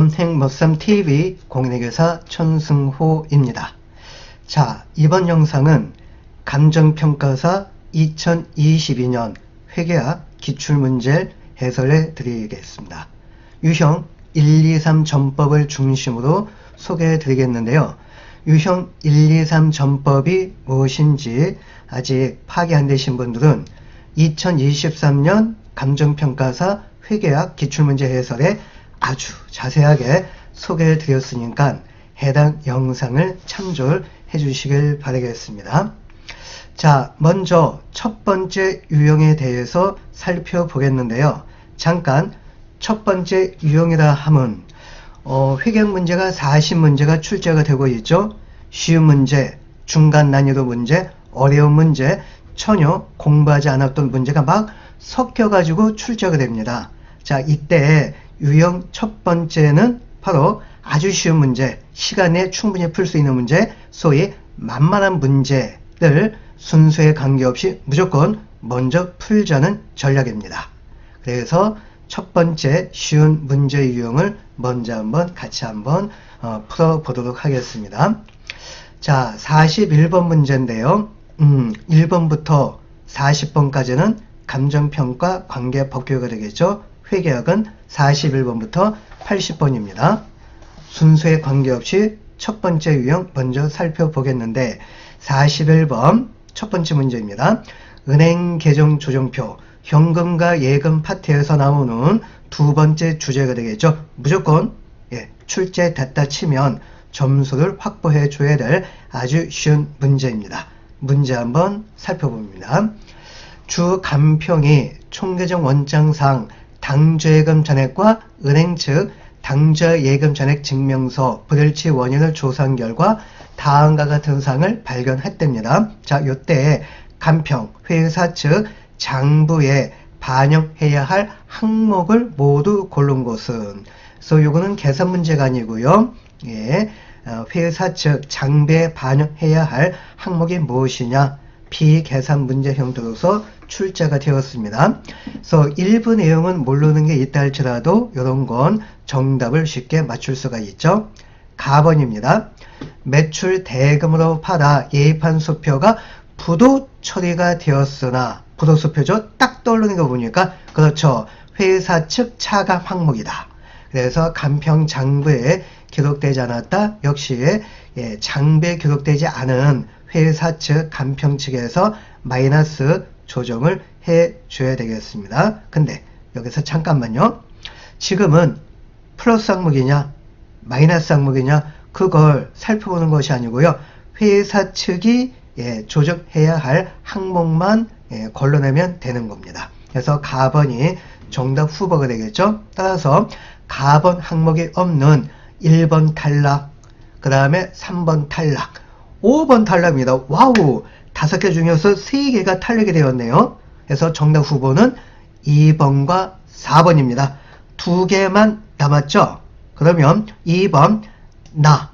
원행머썸TV 공인회계사 천승호입니다. 자, 이번 영상은 감정평가사 2022년 회계학 기출문제 해설해 드리겠습니다. 유형 123 전법을 중심으로 소개해 드리겠는데요. 유형 123 전법이 무엇인지 아직 파악이 안 되신 분들은 2023년 감정평가사 회계학 기출문제 해설에 아주 자세하게 소개해 드렸으니까 해당 영상을 참조해 주시길 바라겠습니다. 자, 먼저 첫 번째 유형에 대해서 살펴보겠는데요. 잠깐 첫 번째 유형이라 함은 회계학 문제가 40문제가 출제가 되고 있죠. 쉬운 문제, 중간 난이도 문제, 어려운 문제, 전혀 공부하지 않았던 문제가 막 섞여가지고 출제가 됩니다. 자, 이때 유형 첫 번째는 바로 아주 쉬운 문제, 시간에 충분히 풀 수 있는 문제, 소위 만만한 문제를 순서에 관계없이 무조건 먼저 풀자는 전략입니다. 그래서 첫 번째 쉬운 문제 유형을 먼저 같이 한번 풀어보도록 하겠습니다. 자, 41번 문제인데요. 1번부터 40번까지는 감정평가 관계 법규가 되겠죠. 회계학은 41번부터 80번입니다. 순서에 관계없이 첫 번째 유형 먼저 살펴보겠는데 41번 첫 번째 문제입니다. 은행 계정 조정표, 현금과 예금 파트에서 나오는 두 번째 주제가 되겠죠. 무조건 출제됐다 치면 점수를 확보해 줘야 될 아주 쉬운 문제입니다. 문제 한번 살펴봅니다. 주 간평이 총계정 원장상 당좌예금 잔액과 은행 측 당좌예금 잔액 증명서 불일치 원인을 조사한 결과 다음과 같은 사항을 발견했답니다. 자, 요때 간평 회사 측 장부에 반영해야 할 항목을 모두 고른 것은, 그래서 요거는 계산 문제가 아니고요. 회사 측 장부에 반영해야 할 항목이 무엇이냐, 비계산 문제 형태로서 출제가 되었습니다. 그래서 일부 내용은 모르는 게 있다 할지라도 이런 건 정답을 쉽게 맞출 수가 있죠. 가번입니다. 매출 대금으로 팔아 예입한 수표가 부도 처리가 되었으나, 부도 수표죠. 딱 떠오르는 거 보니까 그렇죠. 회사 측 차감 항목이다. 그래서 간평 장부에 기록되지 않았다. 역시 장부에 기록되지 않은 회사 측 간평 측에서 마이너스 조정을 해 줘야 되겠습니다. 근데 여기서 잠깐만요. 지금은 플러스 항목이냐 마이너스 항목이냐 그걸 살펴보는 것이 아니고요. 회사 측이 조정해야 할 항목만 걸러내면 되는 겁니다. 그래서 가번이 정답 후보가 되겠죠. 따라서 가번 항목이 없는 1번 탈락, 그 다음에 3번 탈락, 5번 탈락입니다. 와우! 5개 중에서 3개가 탈락이 되었네요. 그래서 정답 후보는 2번과 4번입니다. 2개만 남았죠? 그러면 2번 나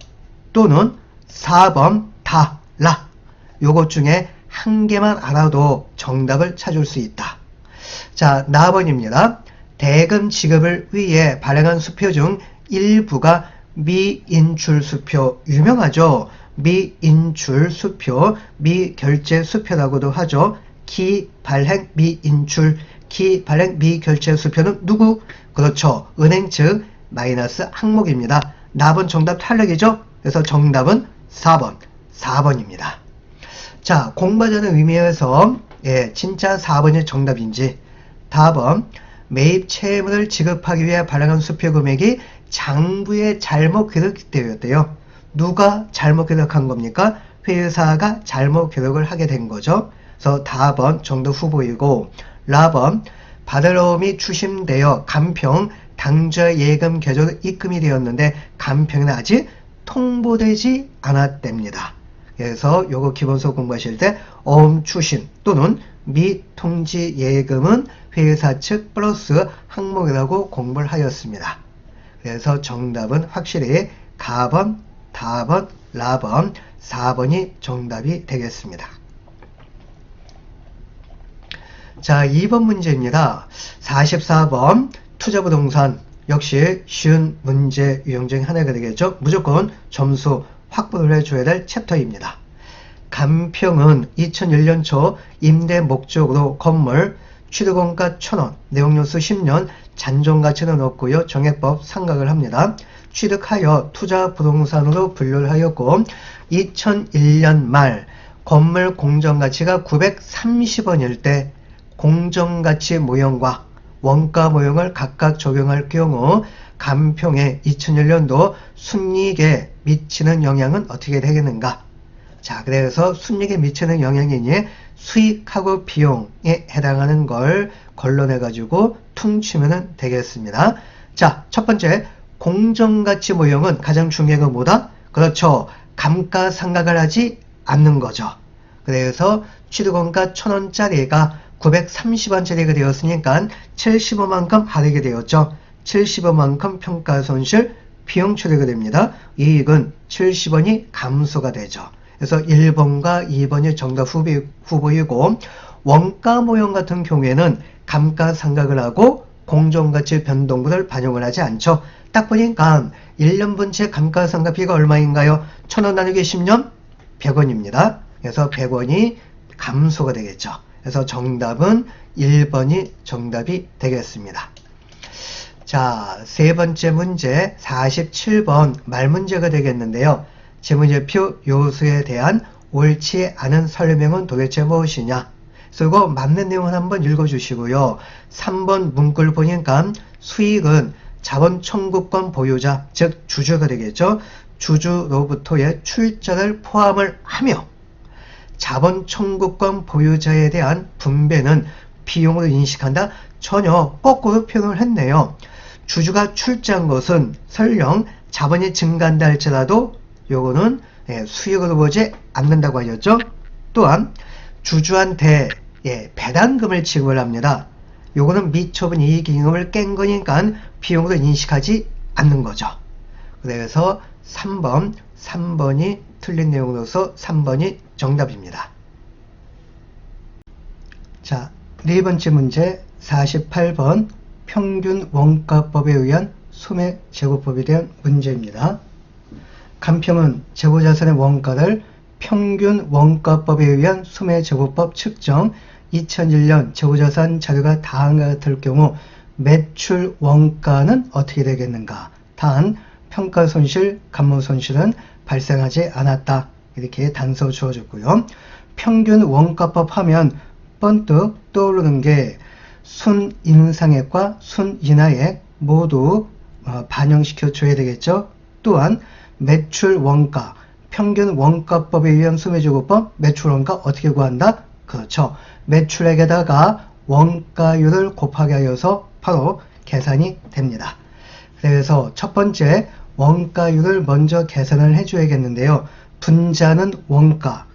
또는 4번 탈락, 요것 중에 한 개만 알아도 정답을 찾을 수 있다. 자, 나번입니다. 대금 지급을 위해 발행한 수표 중 일부가 미인출 수표, 유명하죠? 미인출 수표, 미결제 수표라고도 하죠. 기발행 미인출, 기발행 미결제 수표는 누구? 그렇죠. 은행 측 마이너스 항목입니다. 나번 정답 탈락이죠? 그래서 정답은 4번입니다. 자, 공부하자는 의미에서 진짜 4번이 정답인지, 다번 매입 채무를 지급하기 위해 발행한 수표 금액이 장부에 잘못 기록되었대요. 누가 잘못 기록한 겁니까? 회사가 잘못 기록을 하게 된 거죠. 그래서 다번 정답 후보이고, 라번 받으러움이 추심되어 간평 당좌예금 계좌로 입금이 되었는데 간평은 아직 통보되지 않았답니다. 그래서 요거 기본서 공부하실 때 추심 또는 미통지 예금은 회사 측 플러스 항목이라고 공부를 하였습니다. 그래서 정답은 확실히 가번, 다번, 라번, 4번이 정답이 되겠습니다. 자, 2번 문제입니다. 44번 투자부동산 역시 쉬운 문제 유형 중 하나가 되겠죠. 무조건 점수 확보를 해줘야 될 챕터입니다. 간평은 2001년 초 임대 목적으로 건물 취득원가 1,000원, 내용연수 10년, 잔존가치는 없고요. 정액법 상각을 합니다. 취득하여 투자 부동산으로 분류를 하였고 2001년 말 건물 공정가치가 930원일 때 공정가치 모형과 원가 모형을 각각 적용할 경우 간평의 2001년도 순이익에 미치는 영향은 어떻게 되겠는가? 자, 그래서 순이익에 미치는 영향이니 수익하고 비용에 해당하는 걸 걸러내 가지고 퉁치면 되겠습니다. 자, 첫 번째 공정가치 모형은 가장 중요한 건 뭐다? 그렇죠. 감가상각을 하지 않는 거죠. 그래서 취득원가 1,000원짜리가 930원짜리가 되었으니까 75만큼 하락이 되었죠. 75만큼 평가손실 비용 처리가 됩니다. 이익은 70원이 감소가 되죠. 그래서 1번과 2번이 정답 후보이고 원가 모형 같은 경우에는 감가상각을 하고 공정가치 변동분을 반영을 하지 않죠. 딱 보니까 1년분치 감가상각비가 얼마인가요? 1,000원 나누기 10년 100원입니다. 그래서 100원이 감소가 되겠죠. 그래서 정답은 1번이 정답이 되겠습니다. 자, 세 번째 문제 47번 말문제가 되겠는데요. 재무제표 요소에 대한 옳지 않은 설명은 도대체 무엇이냐? 그리고 맞는 내용을 한번 읽어주시고요. 3번 문구를 보니까 수익은 자본 청구권 보유자, 즉 주주가 되겠죠. 주주로부터의 출자를 포함을 하며 자본 청구권 보유자에 대한 분배는 비용으로 인식한다. 전혀 거꾸로 표현을 했네요. 주주가 출자한 것은 설령 자본이 증가한다 할지라도 요거는 수익으로 보지 않는다고 하였죠. 또한 주주한테 배당금을 지급을 합니다. 요거는 미처분 이익잉여금을 깬 거니까 비용으로 인식하지 않는 거죠. 그래서 3번이 틀린 내용으로서 3번이 정답입니다. 자, 네 번째 문제 48번 평균 원가법에 의한 소매제고법에 대한 문제입니다. 간평은 재고자산의 원가를 평균 원가법에 의한 소매제고법 측정 2001년 재고자산 자료가 다음과 같을 경우 매출 원가는 어떻게 되겠는가? 단 평가손실, 감모손실은 발생하지 않았다. 이렇게 단서 주어졌고요. 평균 원가법 하면 번뜩 떠오르는 게 순인상액과 순인하액 모두 반영시켜 줘야 되겠죠. 또한 매출 원가, 평균 원가법에 의한 소매제고법, 매출 원가 어떻게 구한다? 그렇죠. 매출액에다가 원가율을 곱하게 하여서 바로 계산이 됩니다. 그래서 첫 번째 원가율을 먼저 계산을 해줘야겠는데요. 분자는 원가,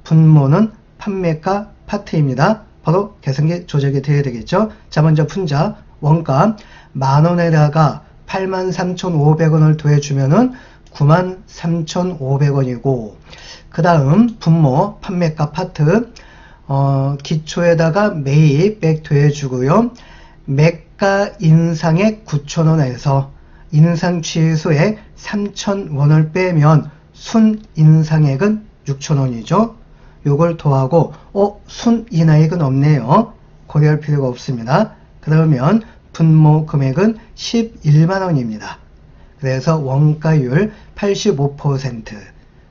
분모는 판매가 파트입니다. 바로 계산기 조작이 되어야 되겠죠. 자, 먼저 분자 원가 만원에다가 83,500원을 더해주면은 93,500원이고 그 다음 분모 판매가 파트 기초에다가 매입액 더해주고요. 매가 인상액 9,000원에서 인상 취소액 3,000원을 빼면 순인상액은 6,000원이죠. 요걸 더하고 순인하액은 없네요. 고려할 필요가 없습니다. 그러면 분모 금액은 11만원입니다. 그래서 원가율 85%,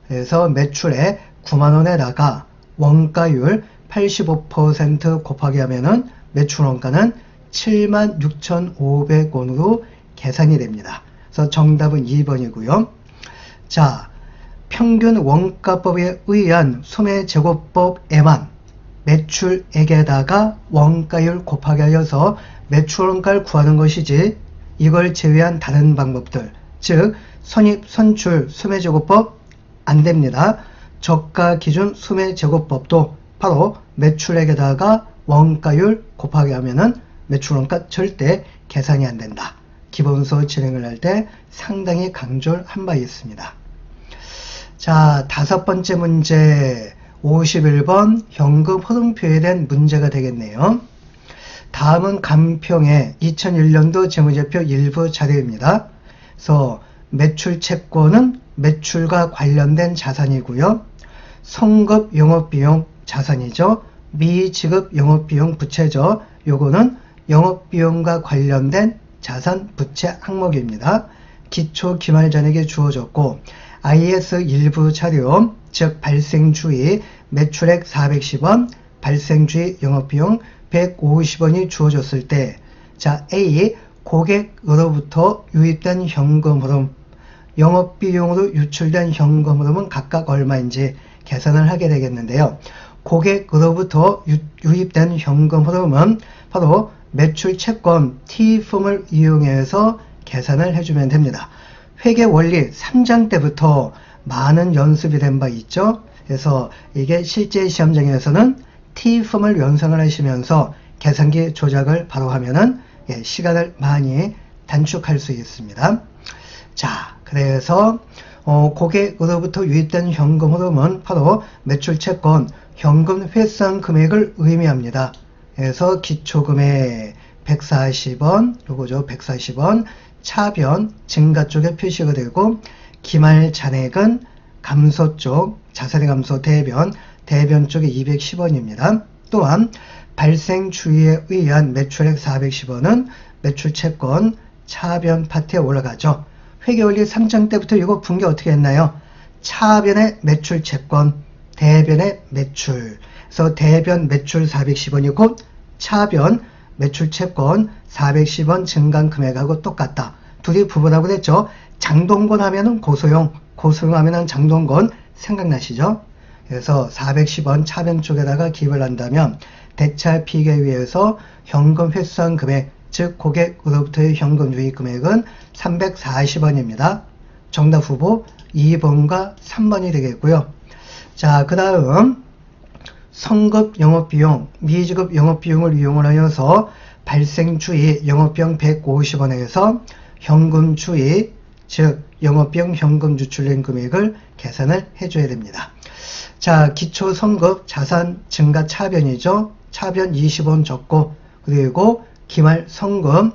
그래서 매출액 9만원에다가 원가율 85% 곱하기 하면은 매출 원가는 76,500원으로 계산이 됩니다. 그래서 정답은 2번이고요. 자, 평균 원가법에 의한 소매제고법에만 매출액에다가 원가율 곱하기 하여서 매출 원가를 구하는 것이지 이걸 제외한 다른 방법들, 즉 선입, 선출, 소매제고법 안 됩니다. 저가 기준 소매제고법도 바로 매출액에다가 원가율 곱하기 하면은 매출 원가 절대 계산이 안 된다. 기본서 진행을 할 때 상당히 강조를 한 바 있습니다. 자, 다섯 번째 문제 51번 현금 흐름표에 대한 문제가 되겠네요. 다음은 간평의 2001년도 재무제표 일부 자료입니다. 그래서 매출채권은 매출과 관련된 자산이고요. 성급 영업비용 자산이죠. 미지급 영업비용 부채죠. 요거는 영업비용과 관련된 자산 부채 항목입니다. 기초 기말잔액이 주어졌고 IS 일부 자료, 즉 발생주의 매출액 410원, 발생주의 영업비용 150원이 주어졌을 때, 자 A 고객으로부터 유입된 현금 흐름, 영업비용으로 유출된 현금 흐름은 각각 얼마인지 계산을 하게 되겠는데요. 고객으로부터 유입된 현금 흐름은 바로 매출채권 T품을 이용해서 계산을 해주면 됩니다. 회계원리 3장 때부터 많은 연습이 된 바 있죠. 그래서 이게 실제 시험장에서는 T품을 연상을 하시면서 계산기 조작을 바로 하면은 시간을 많이 단축할 수 있습니다. 자, 그래서 고객으로부터 유입된 현금 흐름은 바로 매출채권 현금 회상 금액을 의미합니다. 그래서 기초금액 140원, 요거죠. 140원, 차변, 증가 쪽에 표시가 되고, 기말 잔액은 감소 쪽, 자산의 감소 대변, 대변 쪽에 210원입니다. 또한 발생주의에 의한 매출액 410원은 매출채권 차변 파트에 올라가죠. 회계원리 3장 때부터 이거 분계 어떻게 했나요? 차변의 매출채권, 대변의 매출. 그래서 대변 매출 410원이 곧 차변 매출채권 410원 증감 금액하고 똑같다. 둘이 부분하고 됐죠. 장동건 하면은 고소영, 고소영 하면은 장동건 생각나시죠? 그래서 410원 차변 쪽에다가 기입을 한다면 대차 피익에 위해서 현금 회수한 금액, 즉 고객으로부터의 현금 유입 금액은 340원입니다. 정답 후보 2번과 3번이 되겠고요. 자, 그 다음 성급 영업비용, 미지급 영업비용을 이용을 하여서 발생주의 영업비용 150원에서 현금주의, 즉 영업비용 현금 유출된 금액을 계산을 해줘야 됩니다. 자, 기초 성급 자산 증가 차변이죠. 차변 20원 적고, 그리고 기말 성금,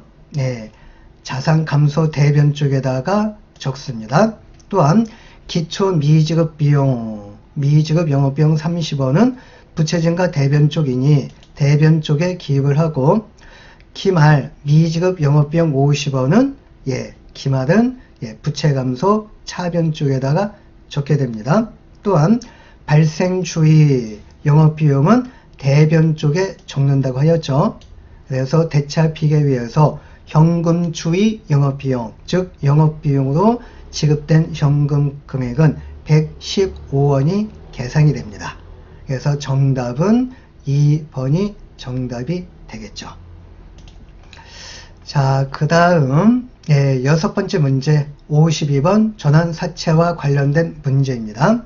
자산 감소 대변 쪽에다가 적습니다. 또한 기초 미지급 비용, 미지급 영업비용 30원은 부채 증가 대변 쪽이니 대변 쪽에 기입을 하고, 기말 미지급 영업비용 50원은 기말은 부채 감소 차변 쪽에다가 적게 됩니다. 또한 발생주의 영업비용은 대변 쪽에 적는다고 하였죠. 그래서 대차 피익에 의해서 현금주의 영업비용, 즉 영업비용으로 지급된 현금 금액은 115원이 계산이 됩니다. 그래서 정답은 2번이 정답이 되겠죠. 자, 그 다음 여섯 번째 문제 52번 전환사채와 관련된 문제입니다.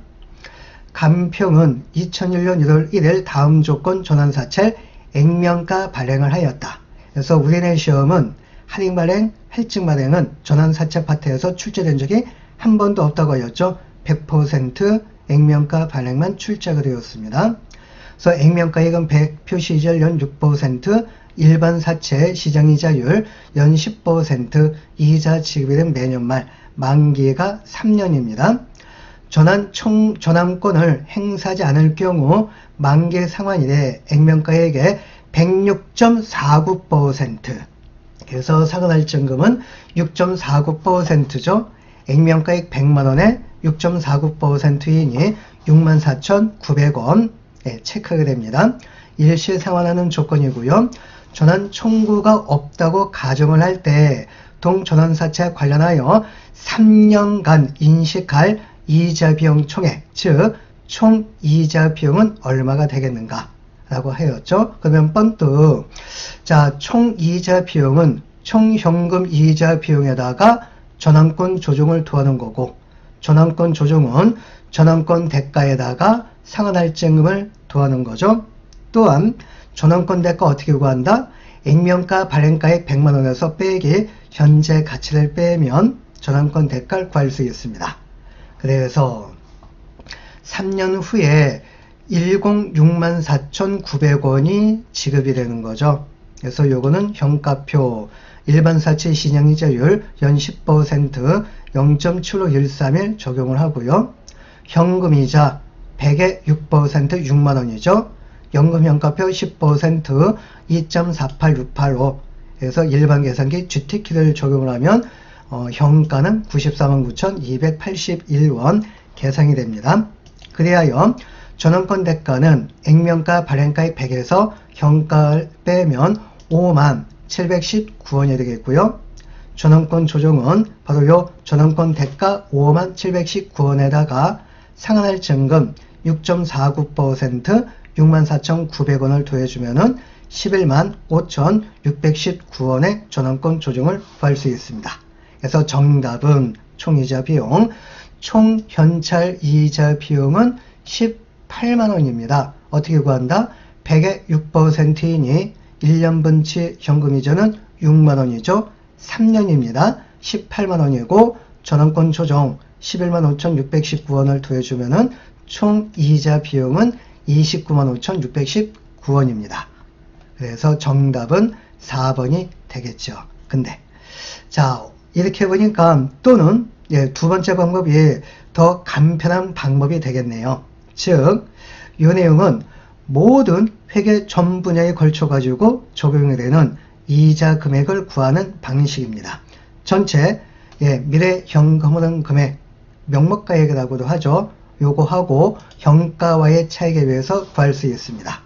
간평은 2001년 1월 1일 다음 조건 전환사채 액면가 발행을 하였다. 그래서 우리네 시험은 할인 발행, 할증 발행은 전환사채 파트에서 출제된 적이 한 번도 없다고 하였죠. 100% 액면가 발행만 출제가 되었습니다. 그래서 액면가액은 100, 표시이자율 연 6%, 일반 사채 시장이자율 연 10%, 이자 지급이 된 매년 말, 만기가 3년입니다. 전환권을 행사하지 않을 경우 만기 상환일에 액면가액의 106.49%, 그래서 상환할증금은 6.49%죠. 액면가액 100만원에 6.49%이니 64,900원 체크하게 됩니다. 일시 상환하는 조건이고요. 전환 청구가 없다고 가정을 할 때 동전환사채 관련하여 3년간 인식할 이자 비용 총액, 즉 총 이자 비용은 얼마가 되겠는가 라고 하였죠. 그러면 번뜩, 자, 총 이자 비용은 총 현금 이자 비용에다가 전환권 조정을 더하는 거고, 전환권 조정은 전환권 대가에다가 상환할증금을 더하는 거죠. 또한 전환권 대가 어떻게 구한다? 액면가 발행가액 100만원에서 빼기 현재 가치를 빼면 전환권 대가를 구할 수 있습니다. 그래서 3년 후에 106만 4,900원이 지급이 되는 거죠. 그래서 요거는 현가표 일반사채 시장이자율 연 10% 0.7513일 적용을 하고요. 현금이자 100에 6% 6만원이죠. 연금현가표 10% 2.48685 그래서 일반 계산기 GT키를 적용을 하면 현가는 949,281원 계산이 됩니다. 그리하여 전원권 대가는 액면가 발행가의 100에서 현가를 빼면 5719원이 되겠고요. 전원권 조정은 바로 요 전원권 대가 5719원에다가 상환할증금 6.49% 64,900원을 더해주면은 115,619원의 전원권 조정을 구할 수 있습니다. 그래서 정답은 총이자 비용, 총 현찰 이자 비용은 18만원입니다. 어떻게 구한다? 100에 6%이니 1년분치 현금이자는 6만원이죠. 3년입니다. 18만원이고 전원권 조정 115,619원을 더해주면은 총 이자 비용은 295,619원입니다. 그래서 정답은 4번이 되겠죠. 근데 자 이렇게 보니까 또는 두 번째 방법이 더 간편한 방법이 되겠네요. 즉 이 내용은 모든 회계 전 분야에 걸쳐 가지고 적용이 되는 이자 금액을 구하는 방식입니다. 전체 미래 현금흐름 금액 명목가액이라고도 하죠. 요거하고 현가와의 차익에 의해서 구할 수 있습니다.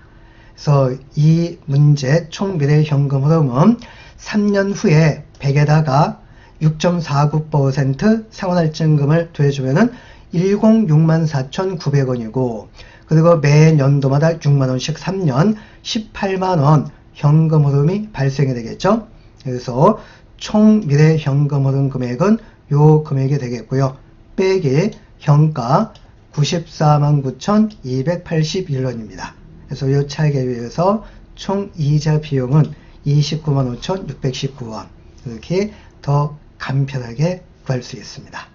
그래서 이 문제 총 미래 현금 흐름은 3년 후에 100에다가 6.49% 상환할증금을 더해주면은 106,4,900원이고 그리고 매년도마다 6만원씩 3년 18만원 현금 흐름이 발생이 되겠죠. 그래서 총 미래 현금 흐름 금액은 요 금액이 되겠고요. 빼기 현가 949,281원입니다. 그래서 이 차익에 의해서 총 이자 비용은 295,619원 이렇게 더 간편하게 구할 수 있습니다.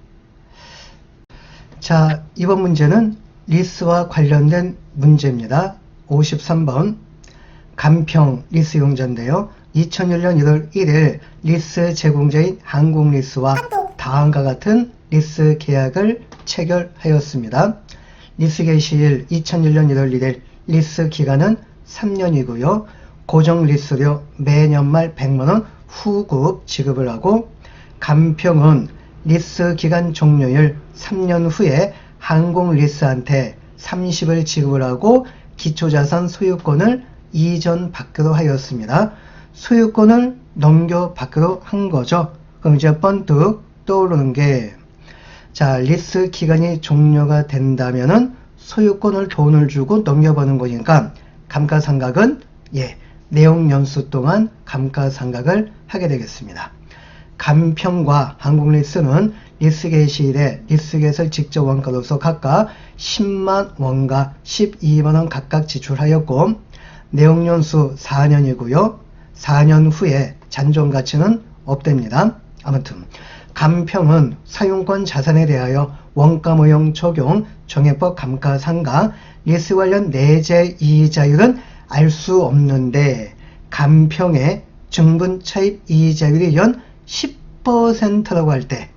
자, 이번 문제는 리스와 관련된 문제입니다. 53번 간평 리스 용자인데요. 2001년 1월 1일 리스 제공자인 한국리스와 다음과 같은 리스 계약을 체결하였습니다. 리스 개시일 2001년 1월 1일 리스 기간은 3년이고요. 고정 리스료 매년 말 100만원 후급 지급을 하고 간평은 리스 기간 종료일 3년 후에 항공리스한테 30을 지급을 하고 기초자산 소유권을 이전받기로 하였습니다. 소유권을 넘겨받기로 한 거죠. 그럼 이제 번뜩 떠오르는 게 자, 리스 기간이 종료가 된다면은 소유권을 돈을 주고 넘겨받는 거니까 감가상각은 내용 연수 동안 감가상각을 하게 되겠습니다. 간평과 한국리스는 리스 개시일에 리스 개설 직접 원가로서 각각 10만 원과 12만원 각각 지출하였고 내용 연수 4년이고요. 4년 후에 잔존 가치는 없답니다. 아무튼 간평은 사용권 자산에 대하여 원가모형 적용 정액법 감가상각 리스 관련 내재 이자율은 알 수 없는데 간평의 증분 차입 이자율이 연 10%라고 할 때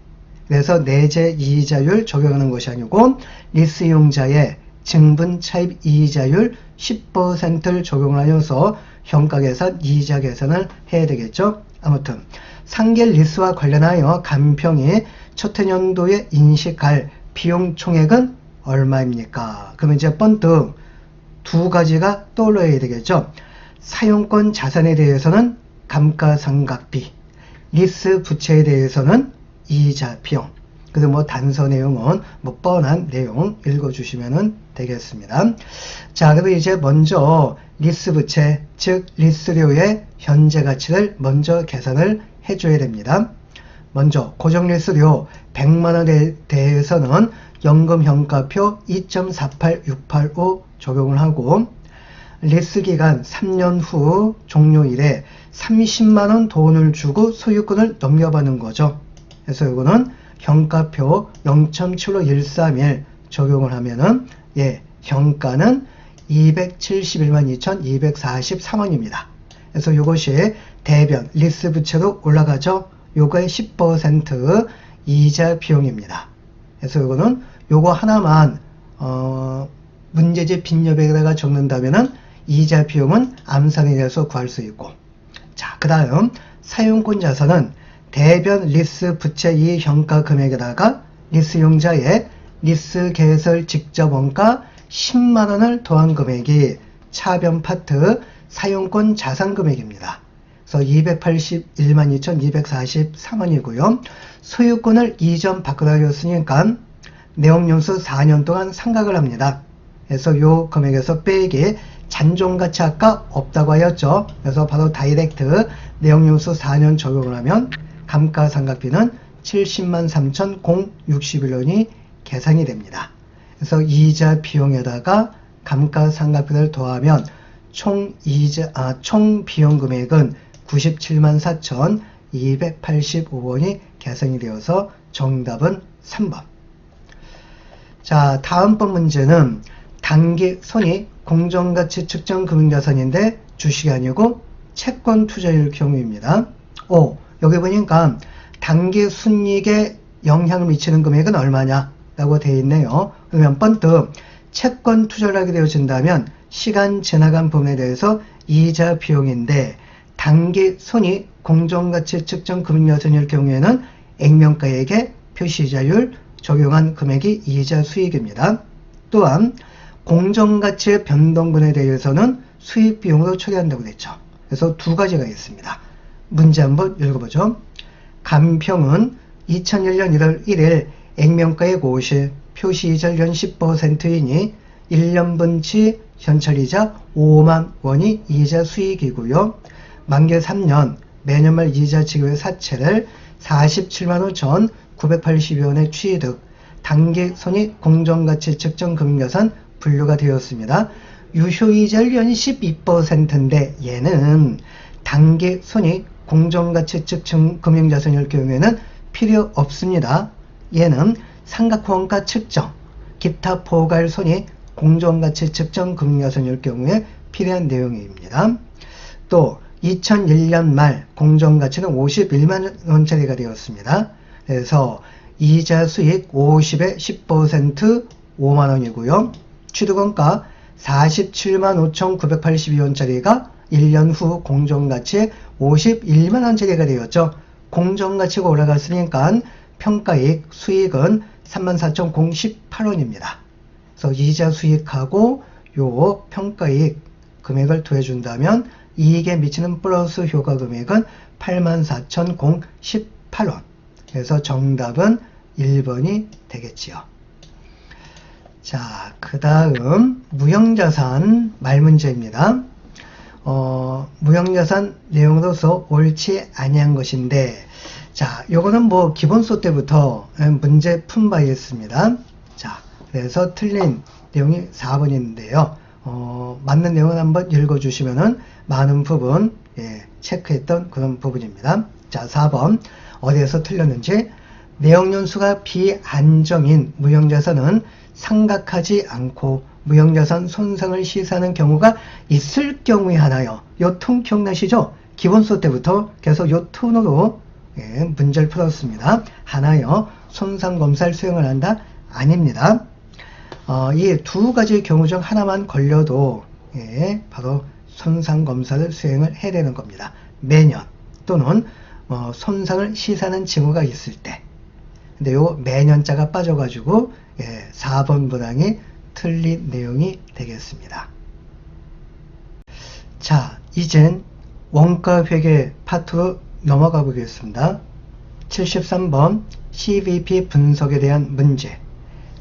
그래서 내재 이자율 적용하는 것이 아니고 리스 이용자의 증분 차입 이자율 10%를 적용하여서 현가 계산, 이자 계산을 해야 되겠죠. 아무튼 상계 리스와 관련하여 간평이 첫 해년도에 인식할 비용 총액은 얼마입니까? 그러면 이제 번뜩 두 가지가 떠올라야 되겠죠. 사용권 자산에 대해서는 감가상각비, 리스 부채에 대해서는 이자 비용. 그래서 단서 내용은 뻔한 내용 읽어주시면 되겠습니다. 자, 그럼 이제 먼저 리스 부채, 즉 리스료의 현재 가치를 먼저 계산을 해줘야 됩니다. 먼저 고정리스료 100만원에 대해서는 연금현가표 2.48685 적용을 하고 리스기간 3년 후 종료일에 30만원 돈을 주고 소유권을 넘겨받는 거죠. 그래서 이거는 현가표 0.7513일 적용을 하면은 현가는 271만 2,243원입니다. 그래서 이것이 대변 리스 부채로 올라가죠. 요거의 10% 이자 비용입니다. 그래서 요거는 요거 하나만 문제집 빈여백에다가 적는다면은 이자 비용은 암산이 돼서 구할 수 있고, 자, 그 다음 사용권 자산은 대변 리스 부채 이의 평가 금액에다가 리스용자의 리스 개설 직접 원가 10만원을 더한 금액이 차변 파트 사용권 자산 금액입니다. 그래서 281만 2,243원이고요. 소유권을 이전 바꾸라였으니까 내용연수 4년 동안 상각을 합니다. 그래서 요 금액에서 빼기 잔존가치 아까 없다고 하였죠. 그래서 바로 다이렉트 내용연수 4년 적용을 하면 감가상각비는 70만 3,061원이 계산이 됩니다. 그래서 이자 비용에다가 감가상각비를 더하면 총 비용 금액은 97만 4,285원이 계산이 되어서 정답은 3번. 자, 다음번 문제는 단기 손익 공정가치 측정 금융자산인데 주식이 아니고 채권 투자일 경우입니다. 여기 보니까 단기 순이익에 영향을 미치는 금액은 얼마냐 라고 되어 있네요. 그러면 번뜩 채권 투자를 하게 되어진다면 시간 지나간 부분에 대해서 이자 비용인데, 단기 손익 공정가치 측정 금융자산일 경우에는 액면가액의 표시이자율 적용한 금액이 이자 수익입니다. 또한 공정가치의 변동분에 대해서는 수익 비용으로 처리한다고 했죠. 그래서 두 가지가 있습니다. 문제 한번 읽어보죠. 간평은 2001년 1월 1일 액면가액 50, 표시이자율 연 10%이니 1년분치 현찰이자 5만 원이 이자 수익이고요. 만기 3년 매년말 이자 지급의 사채를 47만 5,982원의 취득, 단기 손익 공정가치 측정 금융자산 분류가 되었습니다. 유효이자율 연 12%인데 얘는 단기 손익 공정가치 측정 금융자산일 경우에는 필요 없습니다. 얘는 상각원가 측정, 기타 포괄 손익 공정가치 측정 금융자산일 경우에 필요한 내용입니다. 또 2001년 말 공정가치는 51만 원짜리가 되었습니다. 그래서 이자 수익 50에 10% 5만 원이고요. 취득원가 47만 5,982원짜리가 1년 후 공정가치 51만 원짜리가 되었죠. 공정가치가 올라갔으니까 평가이익 수익은 34,018원입니다. 그래서 이자 수익하고 요 평가이익 금액을 더해준다면 이익에 미치는 플러스 효과 금액은 84,018원. 그래서 정답은 1번이 되겠지요. 자, 그 다음 무형자산 말문제입니다. 무형자산 내용으로서 옳지 아니한 것인데, 자, 요거는 뭐 기본소 때부터 문제 푼 바 있습니다. 자, 그래서 틀린 내용이 4번인데요. 맞는 내용을 한번 읽어주시면은 많은 부분 체크했던 그런 부분입니다. 자, 4번 어디에서 틀렸는지. 내역연수가 비안정인 무형자산은 상각하지 않고 무형자산 손상을 시사하는 경우가 있을 경우에 하나요. 요 통 기억나시죠? 기본소 때부터 계속 요 톤으로 문제를 풀었습니다. 하나요. 손상검사를 수행을 한다? 아닙니다. 이 두 가지 경우 중 하나만 걸려도 바로 손상검사를 수행을 해야 되는 겁니다. 매년 또는 손상을 시사하는 징후가 있을 때. 근데 요 매년자가 빠져가지고 4번 문항이 틀린 내용이 되겠습니다. 자, 이젠 원가회계 파트로 넘어가 보겠습니다. 73번 CVP 분석에 대한 문제.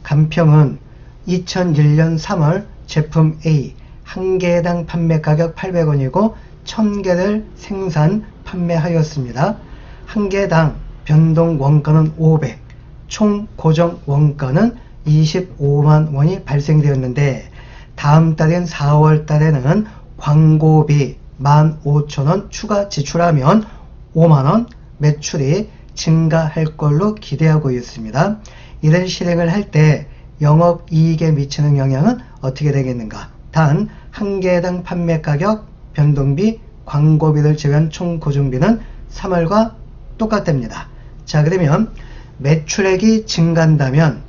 간평은 2001년 3월 제품 A 한 개당 판매 가격 800원이고 1000개를 생산 판매하였습니다. 한 개당 변동 원가는 500, 총 고정 원가는 25만 원이 발생되었는데, 다음 달인 4월 달에는 광고비 15,000원 추가 지출하면 5만원 매출이 증가할 걸로 기대하고 있습니다. 이런 실행을 할 때 영업이익에 미치는 영향은 어떻게 되겠는가? 단 한 개당 판매 가격, 변동비, 광고비를 제외한 총 고정비는 3월과 똑같답니다. 자, 그러면 매출액이 증가한다면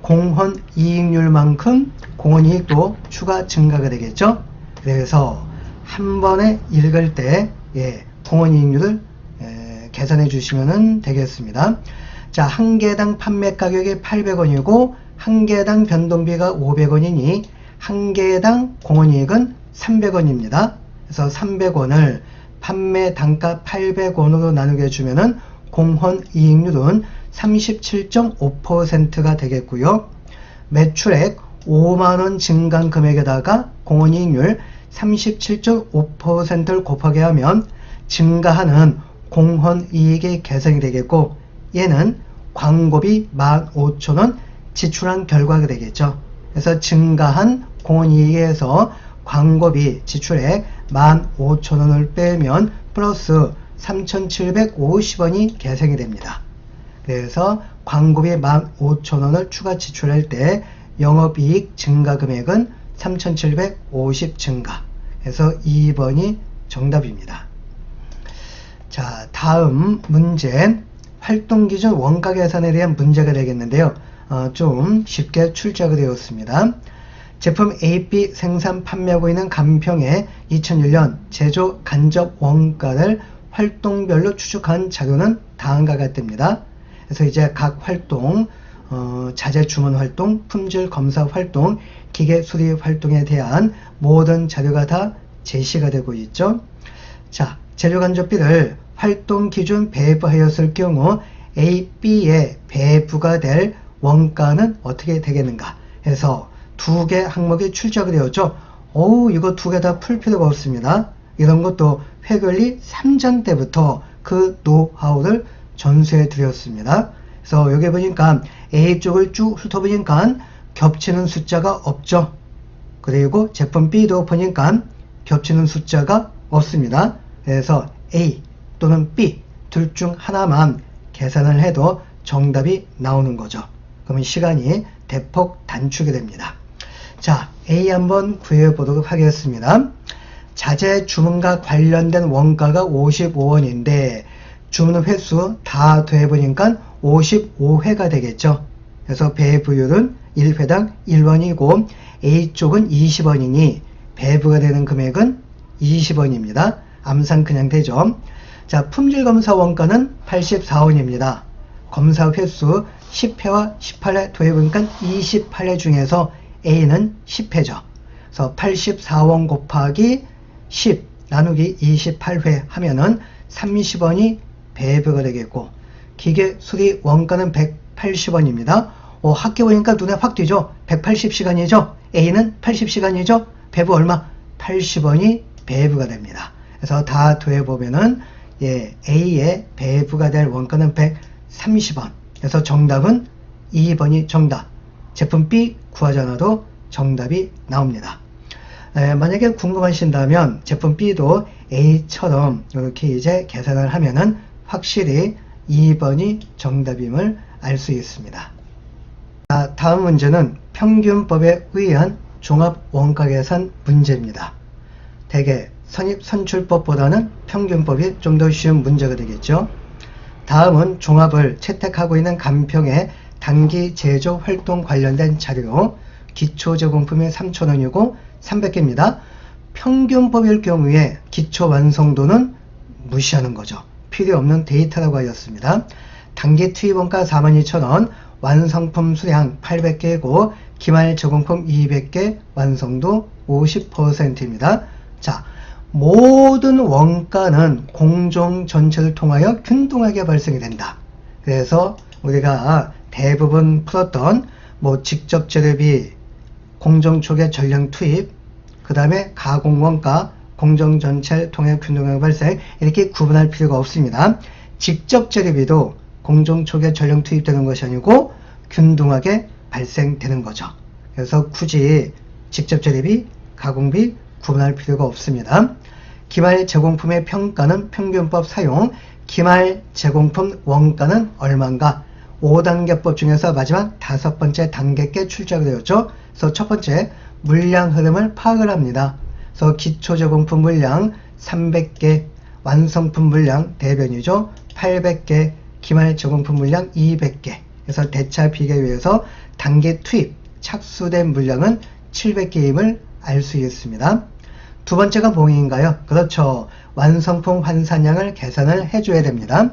공헌이익률만큼 공헌이익도 추가 증가가 되겠죠. 그래서 한 번에 읽을 때 공헌이익률을 계산해 주시면 되겠습니다. 자, 한 개당 판매 가격이 800원이고 한 개당 변동비가 500원이니 한 개당 공헌이익은 300원입니다. 그래서 300원을 판매 단가 800원으로 나누게 해주면은 공헌이익률은 37.5%가 되겠고요. 매출액 5만원 증가한 금액에다가 공헌이익률 37.5%를 곱하게 하면 증가하는 공헌이익이 계산이 되겠고, 얘는 광고비 15,000원 지출한 결과가 되겠죠. 그래서 증가한 공헌이익에서 광고비 지출액 15,000원을 빼면 플러스 3,750원이 계산이 됩니다. 그래서 광고비 15,000원을 추가 지출할 때 영업이익 증가 금액은 3,750 증가. 그래서 2번이 정답입니다. 자, 다음 문제, 활동기준 원가 계산에 대한 문제가 되겠는데요. 좀 쉽게 출제가 되었습니다. 제품 A, B 생산 판매하고 있는 간평의 2001년 제조 간접 원가를 활동별로 추측한 자료는 다음과 같답니다. 그래서 이제 각 활동, 자재 주문 활동, 품질 검사 활동, 기계 수리 활동에 대한 모든 자료가 다 제시가 되고 있죠. 자, 재료 간접비를 활동 기준 배부하였을 경우 A, B에 배부가 될 원가는 어떻게 되겠는가 해서 두 개 항목이 출제가 되었죠. 이거 두 개 다 풀 필요가 없습니다. 이런 것도 회계원리 3장 때부터 그 노하우를 전수해 드렸습니다. 그래서 여기 보니까 A 쪽을 쭉 훑어보니까 겹치는 숫자가 없죠. 그리고 제품 B도 보니까 겹치는 숫자가 없습니다. 그래서 A 또는 B 둘 중 하나만 계산을 해도 정답이 나오는 거죠. 그러면 시간이 대폭 단축이 됩니다. 자, A 한번 구해 보도록 하겠습니다. 자재 주문과 관련된 원가가 55원인데 주문 횟수 다 더해보니까 55회가 되겠죠. 그래서 배부율은 1회당 1원이고 A 쪽은 20원이니 배부가 되는 금액은 20원입니다. 암산 그냥 되죠. 자, 품질검사 원가는 84원입니다. 검사 횟수 10회와 18회 더해보니까 28회 중에서 A는 10회죠. 그래서 84원 곱하기 10 나누기 28회 하면은 30원이 배부가 되겠고, 기계 수리 원가는 180원입니다. 학교 보니까 눈에 확 띄죠. 180시간이죠. A는 80시간이죠. 배부 얼마? 80원이 배부가 됩니다. 그래서 다 더해보면은 A의 배부가 될 원가는 130원. 그래서 정답은 2번이 정답. 제품 B 구하지 않아도 정답이 나옵니다. 만약에 궁금하신다면 제품 B도 A처럼 이렇게 이제 계산을 하면은 확실히 2번이 정답임을 알 수 있습니다. 자, 다음 문제는 평균법에 의한 종합 원가 계산 문제입니다. 대개 선입선출법보다는 평균법이 좀 더 쉬운 문제가 되겠죠. 다음은 종합을 채택하고 있는 간평의 단기 제조 활동 관련된 자료, 기초 제공품이 3,000원이고 300개입니다. 평균법일 경우에 기초 완성도는 무시하는 거죠. 필요 없는 데이터라고 하였습니다. 단기 투입원가 42,000원, 완성품 수량 800개고 기말 제공품 200개, 완성도 50%입니다. 자, 모든 원가는 공정 전체를 통하여 균등하게 발생이 된다. 그래서 우리가 대부분 풀었던 직접 재료비, 공정 초기 전량 투입, 그 다음에 가공원가, 공정 전체를 통해 균등하게 발생, 이렇게 구분할 필요가 없습니다. 직접 재료비도 공정 초기에 전량 투입되는 것이 아니고 균등하게 발생되는 거죠. 그래서 굳이 직접 재료비, 가공비 구분할 필요가 없습니다. 기말 제공품의 평가는 평균법 사용, 기말 제공품 원가는 얼마인가? 5단계법 중에서 마지막 5번째 단계께 출제가 되었죠. 그래서 첫 번째, 물량 흐름을 파악을 합니다. 그래서 기초 제공품 물량 300개, 완성품 물량 대변이죠. 800개, 기말 제공품 물량 200개. 그래서 대차 비교에서 단기 투입, 착수된 물량은 700개임을 알 수 있습니다. 두 번째가 뭐인가요? 그렇죠. 완성품 환산량을 계산을 해줘야 됩니다.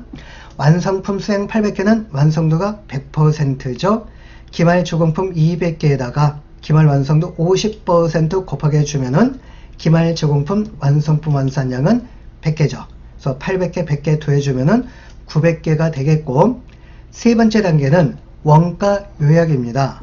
완성품 수행 800개는 완성도가 100%죠. 기말 제공품 200개에다가 기말 완성도 50% 곱하게 해주면은 기말 제공품 완성품 환산량은 100개죠. 그래서 800개, 100개 더해주면은 900개가 되겠고, 세 번째 단계는 원가 요약입니다.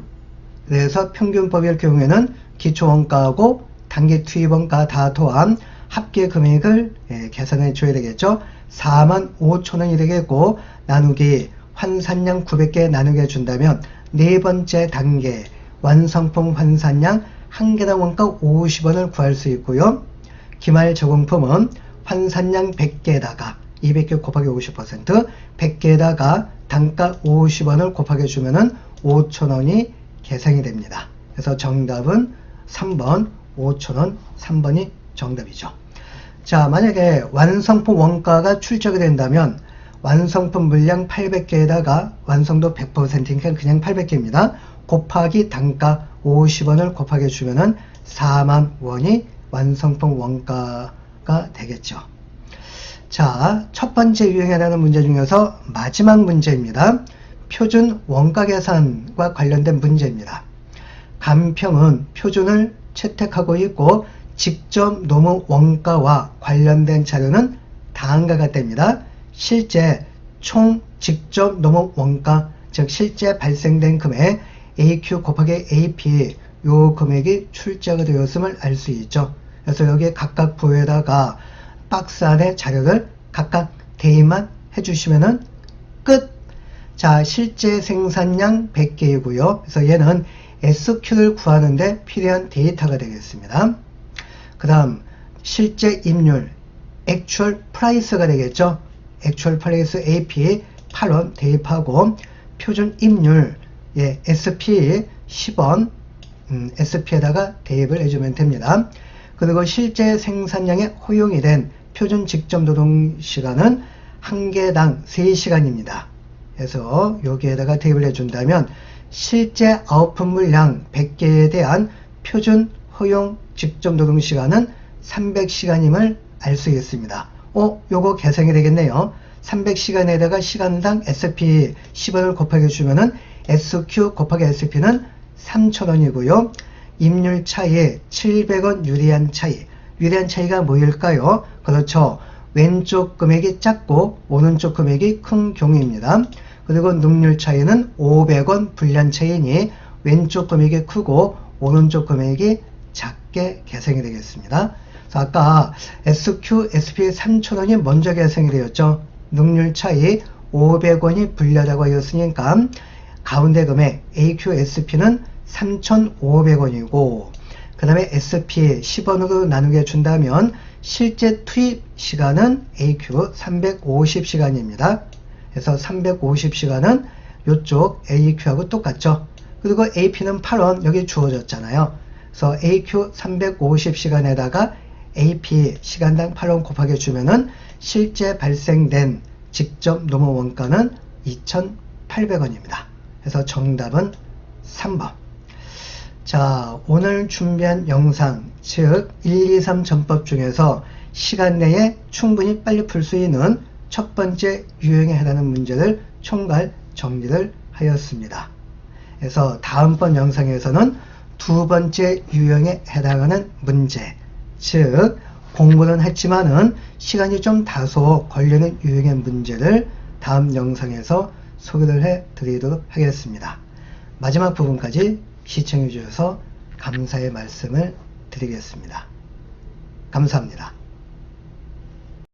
그래서 평균법일 경우에는 기초원가하고 단기 투입원가 다 더한 합계 금액을 계산해 줘야 되겠죠. 45,000원이 되겠고, 나누기 환산량 900개 나누게 해준다면 네 번째 단계 완성품 환산량 한 개당 원가 50원을 구할 수 있고요. 기말 제공품은 환산량 100개에다가 200개 곱하기 50%, 100개에다가 단가 50원을 곱하게 주면은 5,000원이 계산이 됩니다. 그래서 정답은 3번 5,000원, 3번이 정답이죠. 자, 만약에 완성품 원가가 출적이 된다면 완성품 물량 800개에다가 완성도 100%니까 그냥 800개입니다. 곱하기 단가 50원을 곱하게 주면은 4만 원이 완성품 원가가 되겠죠. 자, 첫 번째 유형이라는 문제 중에서 마지막 문제입니다. 표준 원가 계산과 관련된 문제입니다. 간평은 표준을 채택하고 있고 직접 노무 원가와 관련된 자료는 다음과 같답니다. 실제 총 직접 노무 원가, 즉 실제 발생된 금액 AQ 곱하기 AP, 요 금액이 출제가 되었음을 알 수 있죠. 그래서 여기 각각 부에다가 박스 안에 자료를 각각 대입만 해주시면은 끝. 자, 실제 생산량 100개이고요. 그래서 얘는 SQ를 구하는데 필요한 데이터가 되겠습니다. 그 다음 실제 임률, 액츄얼 프라이스가 되겠죠. 액츄얼 프라이스 AP 8원 대입하고 표준 임률, SP 10원, SP에다가 대입을 해주면 됩니다. 그리고 실제 생산량에 허용이 된 표준 직접 노동 시간은 한 개당 3시간입니다. 그래서 여기에다가 대입을 해준다면 실제 아웃풋 물량 100개에 대한 표준 허용 직접 노동 시간은 300시간임을 알 수 있습니다. 요거 계산이 되겠네요. 300시간에다가 시간당 SP 10원을 곱하게 주면은 SQ 곱하기 SP는 3,000원이고요. 임률 차이 700원 유리한 차이. 유리한 차이가 뭐일까요? 그렇죠. 왼쪽 금액이 작고 오른쪽 금액이 큰 경우입니다. 그리고 능률 차이는 500원 불리한 차이니 왼쪽 금액이 크고 오른쪽 금액이 작게 계산이 되겠습니다. 아까 SQ, SP 3,000원이 먼저 계산이 되었죠. 능률 차이 500원이 불리하다고 하였으니까 가운데 금액 AQ, SP는 3,500원이고 그 다음에 SP 10원으로 나누게 준다면 실제 투입 시간은 AQ 350시간입니다. 그래서 350시간은 이쪽 AQ하고 똑같죠. 그리고 AP는 8원 여기 주어졌잖아요. 그래서 AQ 350시간에다가 AP 시간당 8원 곱하게 주면은 실제 발생된 직접 노무 원가는 2,800원입니다. 그래서 정답은 3번. 자, 오늘 준비한 영상, 즉 1, 2, 3 전법 중에서 시간 내에 충분히 빨리 풀 수 있는 첫 번째 유형에 해당하는 문제를 총괄 정리를 하였습니다. 그래서 다음번 영상에서는 두 번째 유형에 해당하는 문제, 즉 공부는 했지만은 시간이 좀 다소 걸리는 유형의 문제를 다음 영상에서 소개를 해 드리도록 하겠습니다. 마지막 부분까지 시청해 주셔서 감사의 말씀을 드리겠습니다. 감사합니다.